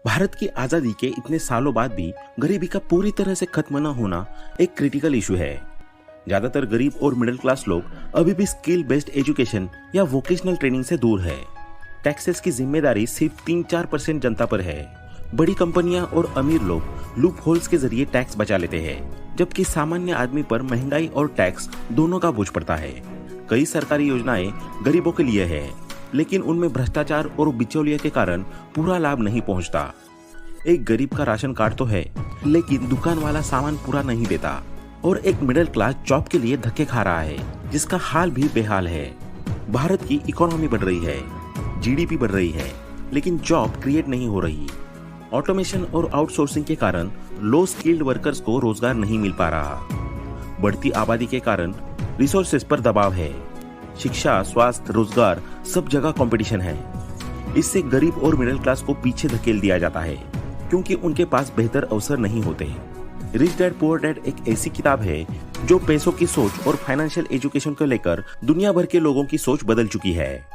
भारत की आजादी के इतने सालों बाद भी गरीबी का पूरी तरह से खत्म न होना एक क्रिटिकल इशू है। ज्यादातर गरीब और मिडिल क्लास लोग अभी भी स्किल बेस्ड एजुकेशन या वोकेशनल ट्रेनिंग से दूर है। टैक्सेस की जिम्मेदारी सिर्फ 3-4% जनता पर है। बड़ी कंपनियां और अमीर लोग लूप होल्स के जरिए टैक्स बचा लेते हैं, जबकि सामान्य आदमी पर महंगाई और टैक्स दोनों का बोझ पड़ता है। कई सरकारी योजनाएं गरीबों के लिए है, लेकिन उनमें भ्रष्टाचार और बिचौलिया के कारण पूरा लाभ नहीं पहुंचता। एक गरीब का राशन कार्ड तो है, लेकिन दुकान वाला सामान पूरा नहीं देता, और एक मिडिल क्लास जॉब के लिए धक्के खा रहा है, जिसका हाल भी बेहाल है। भारत की इकोनॉमी बढ़ रही है, जीडीपी बढ़ रही है, लेकिन जॉब क्रिएट नहीं हो रही। ऑटोमेशन और आउटसोर्सिंग के कारण लो स्किल्ड वर्कर्स को रोजगार नहीं मिल पा रहा। बढ़ती आबादी के कारण रिसोर्सेज पर दबाव है। शिक्षा, स्वास्थ्य, रोजगार सब जगह कंपटीशन है। इससे गरीब और मिडिल क्लास को पीछे धकेल दिया जाता है, क्योंकि उनके पास बेहतर अवसर नहीं होते। रिच डैड पुअर डैड एक ऐसी किताब है जो पैसों की सोच और फाइनेंशियल एजुकेशन को लेकर दुनिया भर के लोगों की सोच बदल चुकी है।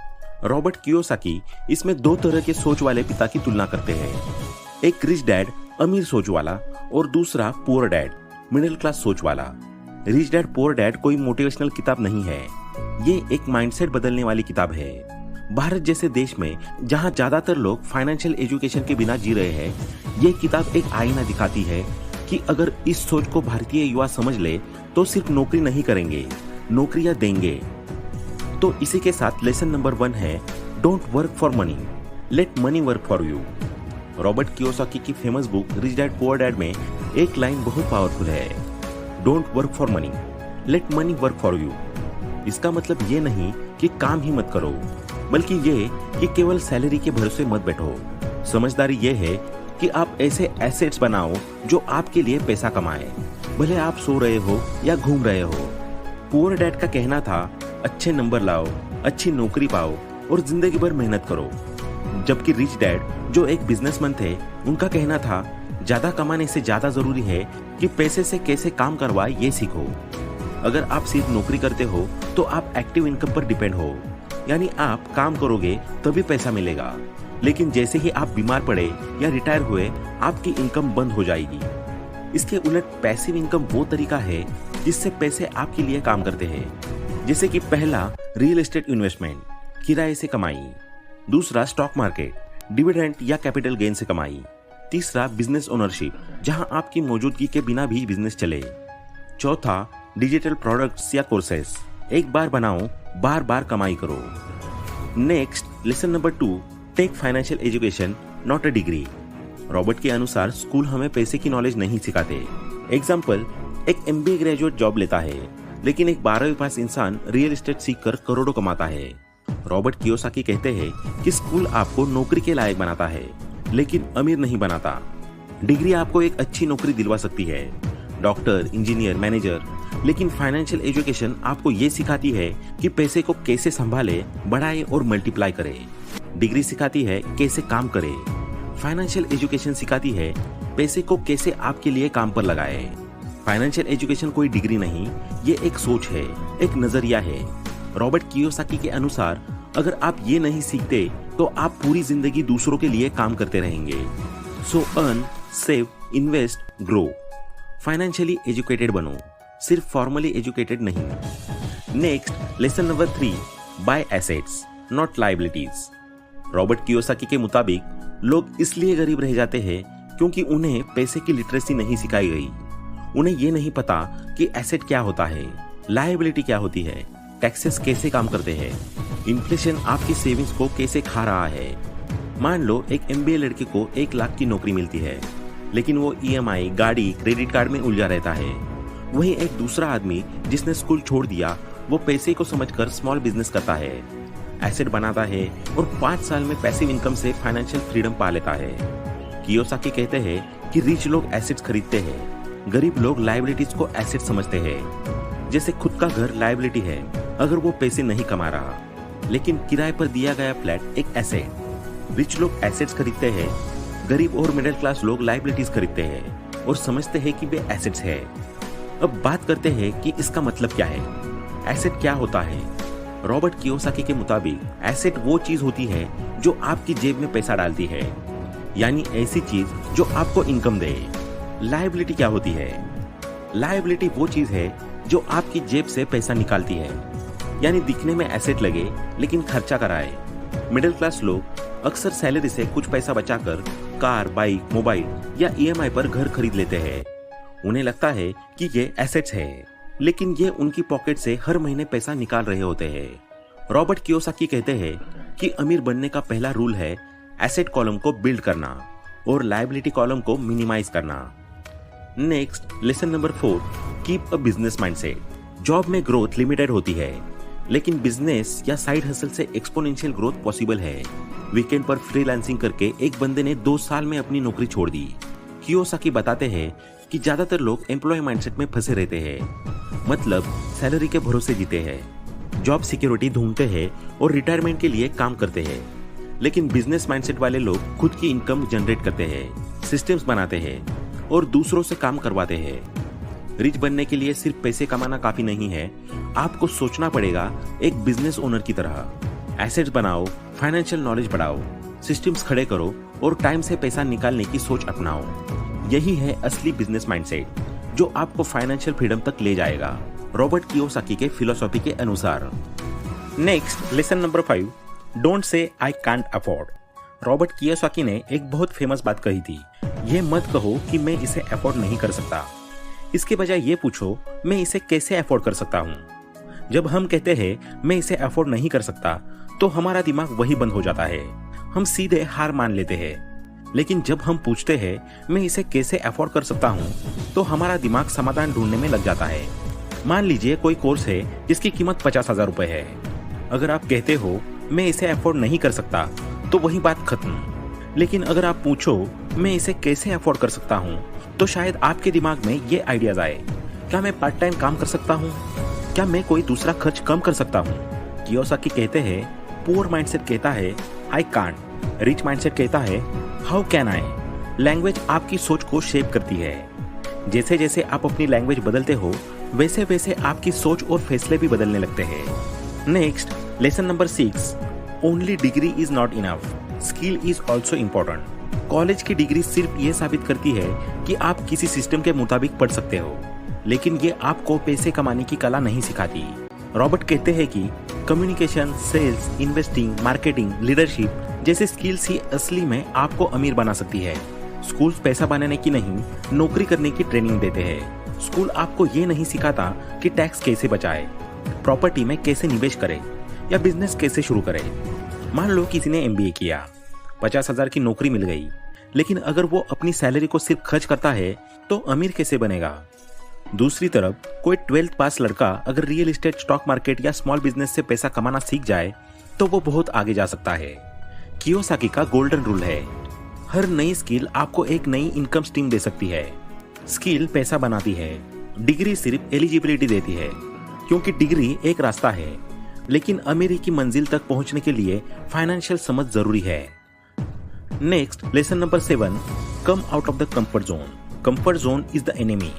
रॉबर्ट कियोसाकी इसमें दो तरह के सोच वाले पिता की तुलना करते हैं, एक रिच डैड अमीर सोच वाला और दूसरा पुअर डैड मिडिल क्लास सोच वाला। रिच डैड पुअर डैड कोई मोटिवेशनल किताब नहीं है, ये एक माइंडसेट बदलने वाली किताब है। भारत जैसे देश में जहां ज्यादातर लोग फाइनेंशियल एजुकेशन के बिना जी रहे हैं, ये किताब एक आईना दिखाती है कि अगर इस सोच को भारतीय युवा समझ ले तो सिर्फ नौकरी नहीं करेंगे, नौकरियां देंगे। तो इसी के साथ लेसन नंबर 1 है, don't work for money, let money work for you. Robert Kiyosaki की famous book rich dad poor dad में एक लाइन बहुत पावरफुल है, don't work for money, let money work for you. इसका मतलब ये नहीं कि काम ही मत करो, बल्कि ये कि केवल सैलरी के भरोसे मत बैठो। समझदारी ये है कि आप ऐसे एसेट्स बनाओ जो आपके लिए पैसा कमाए, भले आप सो रहे हो या घूम रहे हो। पुअर डैड का कहना था, अच्छे नंबर लाओ, अच्छी नौकरी पाओ और जिंदगी भर मेहनत करो। जबकि रिच डैड जो एक बिजनेसमैन थे, उनका कहना था, ज्यादा कमाने से ज्यादा जरूरी है कि पैसे से कैसे काम करवाए ये सीखो। अगर आप सिर्फ नौकरी करते हो तो आप एक्टिव इनकम पर डिपेंड हो, यानी आप काम करोगे तभी पैसा मिलेगा, लेकिन जैसे ही आप बीमार पड़े या रिटायर हुए आपकी इनकम बंद हो जाएगी। इसके उलट पैसिव इनकम वो तरीका है जिससे पैसे आपके लिए काम करते हैं, जैसे कि पहला रियल एस्टेट इन्वेस्टमेंट, किराए से कमाई। दूसरा स्टॉक मार्केट, डिविडेंड या कैपिटल गेन से कमाई। तीसरा बिजनेस ओनरशिप, जहां आपकी मौजूदगी के बिना भी बिजनेस चले। चौथा डिजिटल प्रोडक्ट्स या कोर्सेस, एक बार बनाओ बार बार कमाई करो। Next lesson number 2, take financial education not a degree. Robert के अनुसार स्कूल हमें पैसे की नॉलेज नहीं सिखाते। एग्जाम्पल, एक MBA ग्रेजुएट जॉब लेता है, लेकिन एक 12वीं पास इंसान रियल एस्टेट सीखकर करोड़ों कमाता है। रॉबर्ट कियोसाकी कहते हैं कि स्कूल आपको नौकरी के लायक बनाता है, लेकिन अमीर नहीं बनाता। डिग्री आपको एक अच्छी नौकरी दिलवा सकती है, डॉक्टर, इंजीनियर, मैनेजर, लेकिन फाइनेंशियल एजुकेशन आपको ये सिखाती है कि पैसे को कैसे संभाले, बढ़ाए और मल्टीप्लाई करे। डिग्री सिखाती है कैसे काम करे, फाइनेंशियल एजुकेशन सिखाती है पैसे को कैसे आपके लिए काम पर लगाए। फाइनेंशियल एजुकेशन कोई डिग्री नहीं, ये एक सोच है, एक नजरिया है। रॉबर्ट कियोसाकी के अनुसार अगर आप ये नहीं सीखते तो आप पूरी जिंदगी दूसरों के लिए काम करते रहेंगे। So earn, save, invest, grow. Financially educated बनो, सिर्फ फॉर्मली एजुकेटेड नहीं। Next lesson number 3, buy assets not liabilities. Robert Kiyosaki के मुताबिक लोग इसलिए गरीब रह जाते हैं क्योंकि उन्हें पैसे की लिटरेसी नहीं सिखाई गई। उन्हें ये नहीं पता कि एसेट क्या होता है, लायबिलिटी क्या होती है, टैक्सेस कैसे काम करते हैं, इन्फ्लेशन आपकी सेविंग्स को कैसे खा रहा है। मान लो एक MBA लड़के को 1 लाख की नौकरी मिलती है, लेकिन वो EMI, गाड़ी, क्रेडिट कार्ड में उलझा रहता है। वहीं एक दूसरा आदमी जिसने स्कूल छोड़ दिया, वो पैसे को समझकर स्मॉल बिजनेस करता है, एसेट बनाता है और 5 साल में पैसिव इनकम से फाइनेंशियल फ्रीडम पा लेता है। कियोसाकी कहते हैं कि रिच लोग एसेट्स खरीदते हैं, गरीब लोग लायबिलिटीज को एसेट समझते हैं। जैसे खुद का घर लायबिलिटी है अगर वो पैसे नहीं कमा रहा, लेकिन किराए पर दिया गया फ्लैट एक एसेट। रिच लोग एसेट्स खरीदते हैं, गरीब और मिडिल क्लास लोग लायबिलिटीज खरीदते हैं और समझते हैं कि वे एसेट्स है। अब बात करते हैं कि इसका मतलब क्या है, एसेट क्या होता है। रॉबर्ट कियोसाकी के मुताबिक एसेट वो चीज होती है जो आपकी जेब में पैसा डालती है। यानी ऐसी चीज जो आपको इनकम दे। लायबिलिटी क्या होती है? लायबिलिटी वो चीज है जो आपकी जेब से पैसा निकालती है, यानी दिखने में एसेट लगे लेकिन खर्चा कराए। मिडिल क्लास लोग अक्सर सैलरी से कुछ पैसा बचाकर कार, बाइक, मोबाइल या ईएमआई पर घर खरीद लेते हैं। उन्हें लगता है कि ये एसेट्स है, लेकिन ये उनकी पॉकेट से हर महीने पैसा निकाल रहे होते हैं। रॉबर्ट कियोसाकी कहते हैं कि अमीर बनने का पहला रूल है एसेट कॉलम को बिल्ड करना और लायबिलिटी कॉलम को मिनिमाइज करना। Next, lesson number 4, keep a business mindset. Job में ग्रोथ लिमिटेड होती है, लेकिन बिजनेस या साइड हसल से एक्सपोनेंशियल ग्रोथ पॉसिबल है। वीकेंड पर फ्रीलांसिंग करके एक बंदे ने 2 साल में अपनी नौकरी छोड़ दी। कियोसाकी बताते हैं कि ज्यादातर लोग एम्प्लॉय माइंडसेट में फंसे रहते हैं, मतलब सैलरी के भरोसे जीते हैं, जॉब सिक्योरिटी ढूंढते हैं और रिटायरमेंट के लिए काम करते हैं। लेकिन बिजनेस माइंडसेट वाले लोग खुद की इनकम जनरेट करते हैं, सिस्टम्स बनाते हैं और दूसरों से काम करवाते हैं। रिच बनने के लिए सिर्फ पैसे कमाना काफी नहीं है, आपको सोचना पड़ेगा एक बिजनेस ओनर की तरह। एसेट्स बनाओ, फाइनेंशियल नॉलेज बढ़ाओ, सिस्टम्स खड़े करो और टाइम से पैसा निकालने की सोच अपनाओ। यही है असली बिजनेस माइंडसेट जो आपको फाइनेंशियल फ्रीडम तक ले जाएगा, रॉबर्ट कियोसाकी के फिलॉसफी के अनुसार। Next, lesson number 5, don't say I can't afford. Robert Kiyosaki ने एक बहुत फेमस बात कही थी, ये मत कहो कि मैं इसे अफोर्ड नहीं कर सकता। इसके बजाय ये पूछो, मैं इसे कैसे अफोर्ड कर सकता हूँ। जब हम कहते हैं मैं इसे अफोर्ड नहीं कर सकता, तो हमारा दिमाग वही बंद हो जाता है, हम सीधे हार मान लेते हैं। लेकिन जब हम पूछते हैं मैं इसे कैसे अफोर्ड कर सकता हूँ, तो हमारा दिमाग समाधान ढूंढने में लग जाता है। मान लीजिए कोई कोर्स है जिसकी कीमत 50,000 रुपए है। अगर आप कहते हो मैं इसे अफोर्ड नहीं कर सकता, तो वही बात खत्म। लेकिन अगर आप पूछो मैं इसे कैसे अफोर्ड कर सकता हूँ, तो शायद आपके दिमाग में ये आइडियाज आए। क्या मैं पार्ट टाइम काम कर सकता हूँ? क्या मैं कोई दूसरा खर्च कम कर सकता हूँ? कियोसाकी कहते हैं पुअर माइंडसेट कहता है आई कांट, रिच माइंडसेट कहता है हाउ कैन आई। लैंग्वेज आपकी सोच को शेप करती है। जैसे जैसे आप अपनी लैंग्वेज बदलते हो, वैसे वैसे आपकी सोच और फैसले भी बदलने लगते हैं। Next, lesson number 6, only degree is not enough, skill is also important. College की डिग्री सिर्फ ये साबित करती है कि आप किसी सिस्टम के मुताबिक पढ़ सकते हो, लेकिन ये आपको पैसे कमाने की कला नहीं सिखाती। रॉबर्ट कहते हैं कि communication, sales, investing, marketing, leadership जैसे स्किल्स ही असली में आपको अमीर बना सकती है। स्कूल पैसा बनाने की नहीं, नौकरी करने की ट्रेनिंग देते हैं। स्कूल आपको ये नहीं सिखाता कि टैक्स कैसे बचाए, प्रॉपर्टी में कैसे निवेश करें या बिजनेस कैसे शुरू करें। मान लो किसी ने MBA किया, 50,000 की नौकरी मिल गई, लेकिन अगर वो अपनी सैलरी को सिर्फ खर्च करता है तो अमीर कैसे बनेगा? दूसरी तरफ कोई 12th पास लड़का अगर रियल एस्टेट, स्टॉक मार्केट या स्मॉल बिजनेस से पैसा कमाना सीख जाए तो वो बहुत आगे जा सकता है। कियोसाकी का गोल्डन रूल है, हर नई स्किल आपको एक नई इनकम स्ट्रीम दे सकती है। स्किल पैसा बनाती है, डिग्री सिर्फ एलिजिबिलिटी देती है, क्योंकि डिग्री एक रास्ता है, लेकिन अमीरी की मंजिल तक पहुंचने के लिए फाइनेंशियल समझ जरूरी है। Next, lesson number 7, come out of the comfort zone. Comfort zone is the enemy.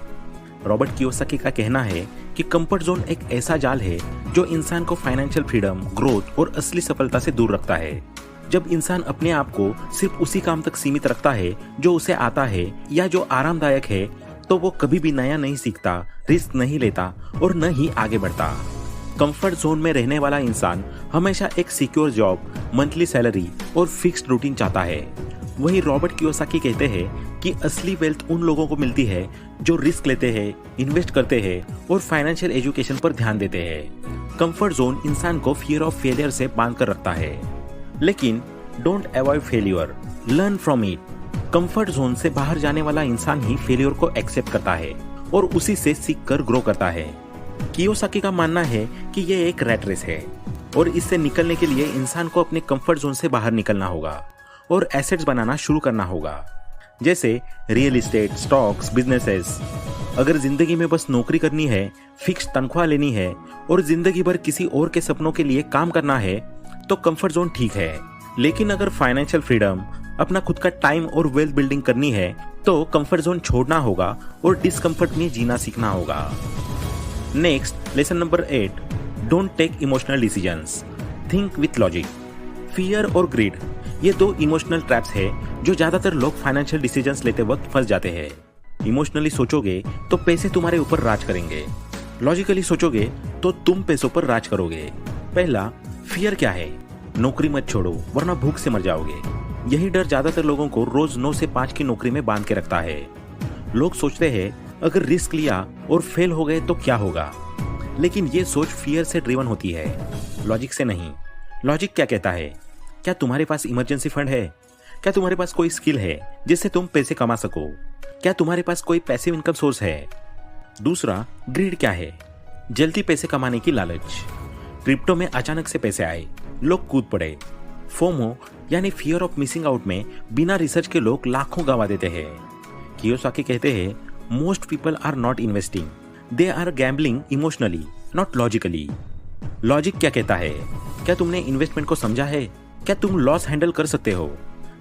Robert Kiyosaki का कहना है कि कंफर्ट जोन एक ऐसा जाल है जो इंसान को फाइनेंशियल फ्रीडम, ग्रोथ और असली सफलता से दूर रखता है। जब इंसान अपने आप को सिर्फ उसी काम तक सीमित रखता है जो उसे आता है या जो आरामदायक है, तो वो कभी भी नया नहीं सीखता, रिस्क नहीं लेता और न ही आगे बढ़ता। कंफर्ट जोन में रहने वाला इंसान हमेशा एक सिक्योर जॉब, मंथली सैलरी और फिक्स्ड रूटीन चाहता है। वहीं रॉबर्ट कियोसाकी कहते हैं कि असली वेल्थ उन लोगों को मिलती है जो रिस्क लेते हैं, इन्वेस्ट करते हैं और फाइनेंशियल एजुकेशन पर ध्यान देते हैं। कंफर्ट जोन इंसान को फियर ऑफ फेलियर से बांध कर रखता है, लेकिन don't avoid failure, learn from it. Comfort zone से बाहर जाने वाला इंसान ही फेलियर को एक्सेप्ट करता है और उसी से सीख कर ग्रो करता है। कियोसाकी का मानना है कि ये एक रैट रेस है और इससे निकलने के लिए इंसान को अपने कंफर्ट जोन से बाहर निकलना होगा और एसेट्स बनाना शुरू करना होगा, जैसे रियल एस्टेट, स्टॉक्स, बिजनेसेस। अगर जिंदगी में बस नौकरी करनी है, फिक्स तनख्वाह लेनी है और जिंदगी भर किसी और के सपनों के लिए काम करना है, तो कंफर्ट जोन ठीक है। लेकिन अगर फाइनेंशियल फ्रीडम, अपना खुद का टाइम और वेल्थ बिल्डिंग करनी है, तो कंफर्ट जोन छोड़ना होगा और डिस्कंफर्ट में जीना सीखना होगा। Next, lesson number 8, don't take emotional decisions, think with logic. Fear और ग्रीड, ये दो इमोशनल ट्रैप्स है जो ज्यादातर लोग फाइनेंशियल डिसीजंस लेते वक्त फंस जाते हैं। इमोशनली सोचोगे तो पैसे तुम्हारे ऊपर राज करेंगे, लॉजिकली सोचोगे तो तुम पैसों पर राज करोगे। पहला, फियर क्या है? नौकरी मत छोड़ो वरना भूख से मर जाओगे। यही डर ज्यादातर लोगों को रोज 9 से 5 की नौकरी में बांध के रखता है। लोग सोचते हैं अगर रिस्क लिया और फेल हो गए तो क्या होगा, लेकिन ये सोच फियर से ड्रिवन होती है, लॉजिक से नहीं। लॉजिक क्या कहता है? क्या तुम्हारे पास इमरजेंसी फंड है? क्या तुम्हारे पास कोई स्किल है जिससे तुम पैसे कमा सको? क्या तुम्हारे पास कोई पैसिव इनकम सोर्स है? दूसरा, ग्रीड क्या है? जल्दी पैसे कमाने की लालच। क्रिप्टो में अचानक से पैसे आए, लोग कूद पड़े। फोमो यानी फियर ऑफ मिसिंग आउट में बिना रिसर्च के लोग लाखों गंवा देते हैं। कियोसाकी कहते हैं, most people are not investing, they are gambling emotionally not logically. Logic क्या कहता है? क्या तुमने इन्वेस्टमेंट को समझा है? क्या तुम लॉस हैंडल कर सकते हो?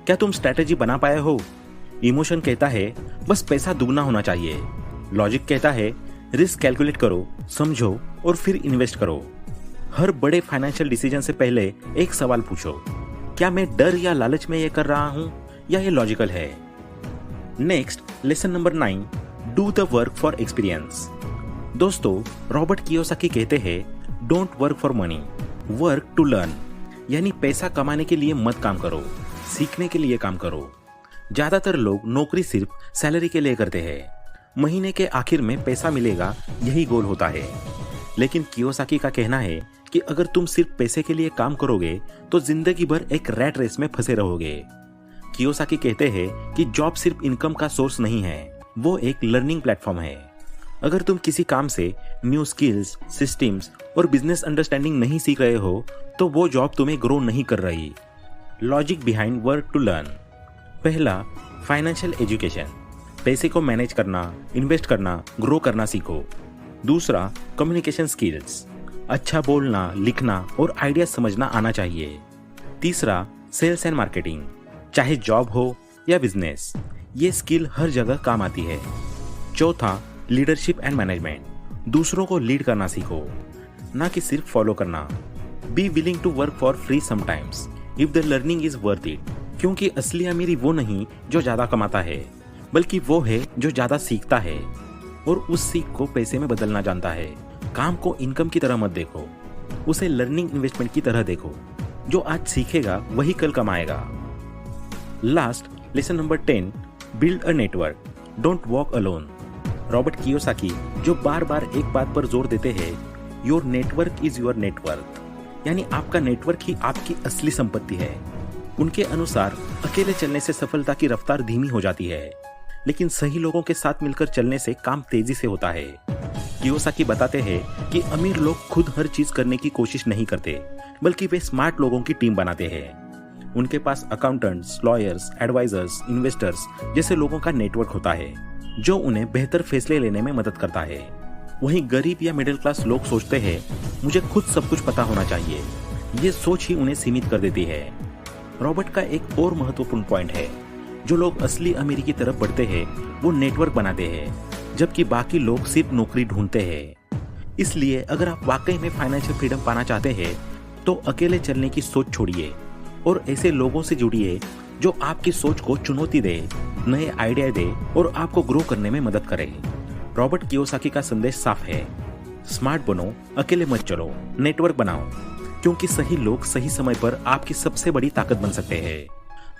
क्या तुम स्ट्रैटेजी बना पाए हो? इमोशन कहता है बस पैसा दुगना होना चाहिए। लॉजिक कहता है रिस्क कैलकुलेट करो, समझो और फिर इन्वेस्ट करो। हर बड़े फाइनेंशियल डिसीजन से पहले एक सवाल पूछो, क्या मैं डर या लालच में ये कर रहा हूं या ये लॉजिकल है? Next, lesson number 9, do the work for experience. दोस्तों, रॉबर्ट कियोसाकी कहते हैं don't work for money, work to learn. यानी पैसा कमाने के लिए मत काम करो, सीखने के लिए काम करो। ज्यादातर लोग नौकरी सिर्फ सैलरी के लिए करते हैं, महीने के आखिर में पैसा मिलेगा यही गोल होता है। लेकिन कियोसाकी का कहना है कि अगर तुम सिर्फ पैसे के लिए काम करोगे तो जिंदगी भर एक रैट रेस में फंसे रहोगे। कियोसाकी कहते हैं कि जॉब सिर्फ इनकम का सोर्स नहीं है, वो एक लर्निंग प्लेटफॉर्म है। अगर तुम किसी काम से न्यू स्किल्स, सिस्टम्स और बिजनेस अंडरस्टैंडिंग नहीं सीख रहे हो तो वो जॉब तुम्हें ग्रो नहीं कर रही। Logic behind work to learn. पहला, फाइनेंशियल एजुकेशन, पैसे को मैनेज करना, इन्वेस्ट करना, ग्रो करना सीखो। दूसरा, कम्युनिकेशन स्किल्स, अच्छा बोलना, लिखना और आइडिया समझना आना चाहिए। तीसरा, सेल्स एंड मार्केटिंग, चाहे जॉब हो या बिजनेस, ये स्किल हर जगह काम आती है। चौथा, लीडरशिप एंड मैनेजमेंट, दूसरों को लीड करना सीखो, ना कि सिर्फ फॉलो करना। Be willing to work for free sometimes if the learning is worth it, क्योंकि असली अमीरी वो नहीं जो ज्यादा कमाता है, बल्कि वो है जो ज्यादा सीखता है और उस सीख को पैसे में बदलना जानता है। काम को इनकम की तरह मत देखो, उसे लर्निंग इन्वेस्टमेंट की तरह देखो। जो आज सीखेगा वही कल कमाएगा। Last, lesson number 10, build a network, don't walk alone. Robert Kiyosaki जो बार बार एक बात पर जोर देते हैं, your network is your network, यानी आपका नेटवर्क ही आपकी असली संपत्ति है। उनके अनुसार अकेले चलने से सफलता की रफ्तार धीमी हो जाती है, लेकिन सही लोगों के साथ मिलकर चलने से काम तेजी से होता है। कियोसाकी बताते हैं कि अमीर लोग खुद हर चीज करने की कोशिश नहीं करते, बल्कि वे स्मार्ट लोगों की टीम बनाते हैं। उनके पास अकाउंटेंट्स, लॉयर्स, एडवाइजर्स, इन्वेस्टर्स जैसे लोगों का नेटवर्क होता है जो उन्हें बेहतर फैसले लेने में मदद करता है। वहीं गरीब या मिडिल क्लास लोग सोचते हैं मुझे खुद सब कुछ पता होना चाहिए। ये सोच ही उन्हें सीमित कर देती है। रॉबर्ट का एक और महत्वपूर्ण पॉइंट है, जो लोग असली अमीरी की तरफ बढ़ते हैं वो नेटवर्क बनाते हैं, जबकि बाकी लोग सिर्फ नौकरी ढूंढते हैं। इसलिए अगर आप वाकई में फाइनेंशियल फ्रीडम पाना चाहते हैं तो अकेले चलने की सोच छोड़िए और ऐसे लोगों से जुड़िए जो आपकी सोच को चुनौती दे, नए आइडिया दे और आपको ग्रो करने में मदद करे। रॉबर्ट कियोसाकी का संदेश साफ है, स्मार्ट बनो, अकेले मत चलो, नेटवर्क बनाओ, क्योंकि सही लोग सही समय पर आपकी सबसे बड़ी ताकत बन सकते हैं।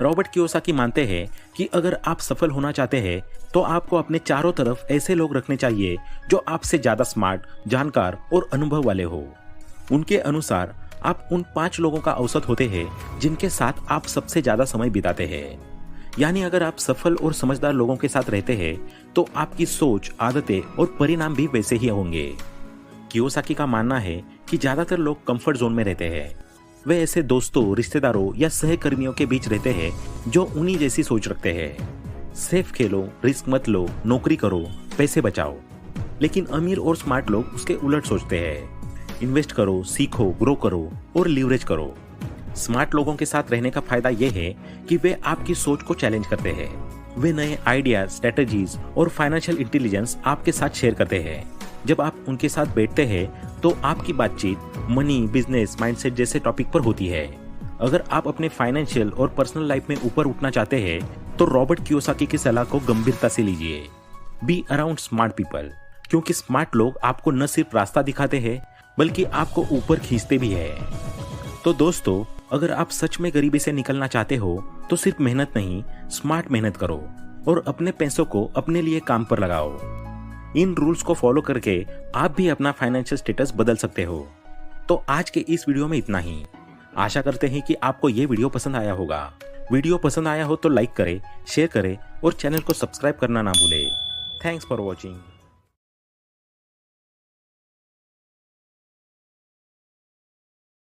रॉबर्ट कियोसाकी मानते हैं कि अगर आप सफल होना चाहते हैं तो आपको अपने चारों तरफ ऐसे लोग रखने चाहिए जो आपसे ज्यादा स्मार्ट, जानकार और अनुभव वाले हो। उनके अनुसार आप उन 5 लोगों का औसत होते हैं जिनके साथ आप सबसे ज्यादा समय बिताते हैं। यानी अगर आप सफल और समझदार लोगों के साथ रहते हैं तो आपकी सोच, आदतें और परिणाम भी वैसे ही होंगे। कियोसाकी का मानना है कि ज्यादातर लोग कंफर्ट जोन में रहते हैं। वे ऐसे दोस्तों, रिश्तेदारों या सहकर्मियों के बीच रहते हैं जो उन्हीं जैसी सोच रखते हैं। सेफ खेलो, रिस्क मत लो, नौकरी करो, पैसे बचाओ। लेकिन अमीर और स्मार्ट लोग उसके उलट सोचते हैं, इन्वेस्ट करो, सीखो, ग्रो करो और लीवरेज करो। स्मार्ट लोगों के साथ रहने का फायदा यह है कि वे आपकी सोच को चैलेंज करते हैं। वे नए आइडियाज, स्ट्रेटजीज और फाइनेंशियल इंटेलिजेंस आपके साथ शेयर करते हैं। जब आप उनके साथ बैठते हैं तो आपकी बातचीत मनी, बिजनेस, माइंडसेट जैसे टॉपिक पर होती है। अगर आप अपने फाइनेंशियल और पर्सनल लाइफ में ऊपर उठना चाहते हैं तो रॉबर्ट कियोसाकी की सलाह को गंभीरता से लीजिए। बी अराउंड स्मार्ट पीपल, क्योंकि स्मार्ट लोग आपको न सिर्फ रास्ता दिखाते हैं बल्कि आपको ऊपर खींचते भी है। तो दोस्तों, अगर आप सच में गरीबी से निकलना चाहते हो तो सिर्फ मेहनत नहीं, स्मार्ट मेहनत करो और अपने पैसों को अपने लिए काम पर लगाओ। इन रूल्स को फॉलो करके आप भी अपना फाइनेंशियल स्टेटस बदल सकते हो। तो आज के इस वीडियो में इतना ही। आशा करते हैं कि आपको ये वीडियो पसंद आया होगा। वीडियो पसंद आया हो तो लाइक करें, शेयर करें और चैनल को सब्सक्राइब करना ना भूलें। Thanks for watching.